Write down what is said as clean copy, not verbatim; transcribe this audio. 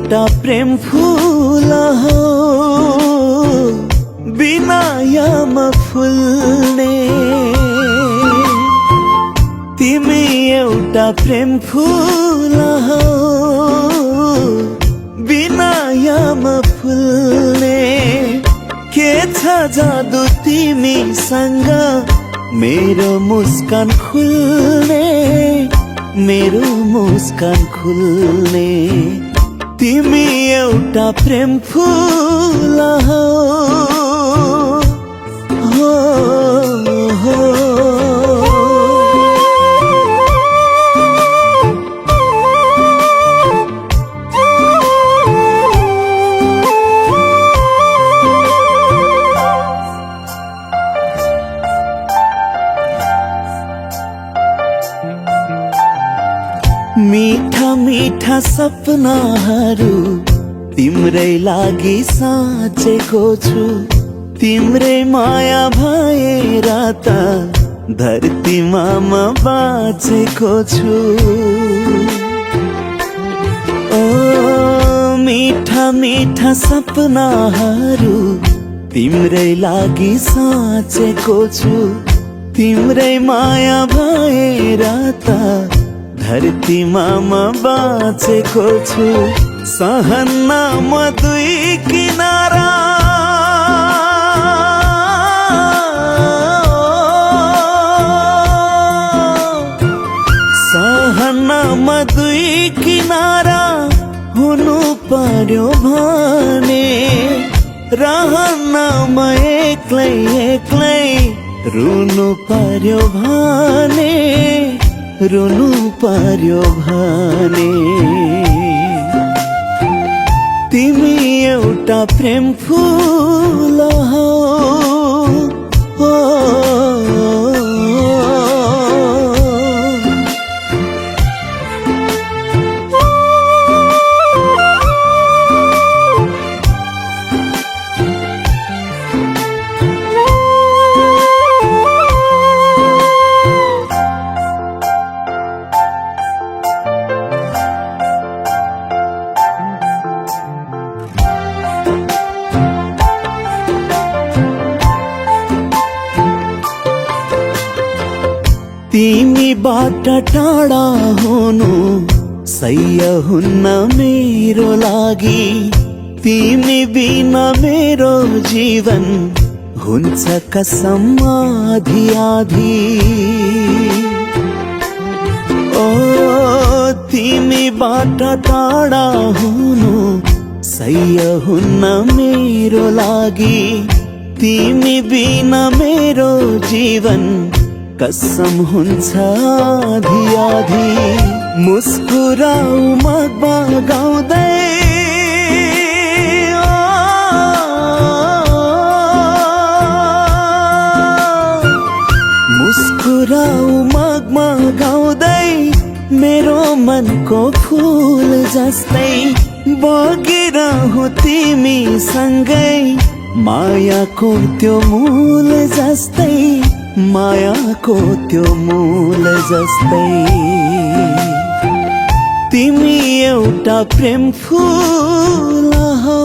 एउटा प्रेम फूल हो बिनायामा फुल्ने। तिमी एउटा प्रेम फूल हो बिनायामा फुल्ने। के छ जादु तिमीसँग मेरो मुस्कान खुल्ने, मेरो मुस्कान खुल्ने। तिमी एउटा प्रेम फूल हो, हो, हो। मीठा मीठा सपनाहरू तिम्रै लागि साँचेको छु। तिम्रै माया भएर त धरतीमा म बाँचेको छु। ओ मीठा मीठा सपनाहरू तिम्रै लागि साँचेको छु। तिम्रै माया भएर त धरतीमा म बाँचेको छु। सहन्न म दुई किनारा, सहन्न म दुई किनारा हुनु पर्यो भने। रहन्न म एक्लै एक्लै रुनु पर्यो भने, रुनु पर्यो भने। तिमी एउटा प्रेम फूल हो, हो। तिमीबाट टाढा हुनु सह्य हुन्न मेरो लागि। तिमी बिना मेरो जीवन हुन्छ कसम आधी आधी। ओ तिमीबाट टाढा हुनु सह्य हुन्न मेरो लागि। तिमी बिना मेरो जीवन कसम हुन्छ आधी आधी। मुस्कुराऊ मगमा गाउँदै, मुस्कुराऊ मगमा गाउँदै। मेरो मनको फूल जस्तै बगिरहु तिमी सँगै। मायाको त्यो मूल जस्तै, मायाको त्यो मूल जस्तै। तिमी एउटा प्रेम फूल हो।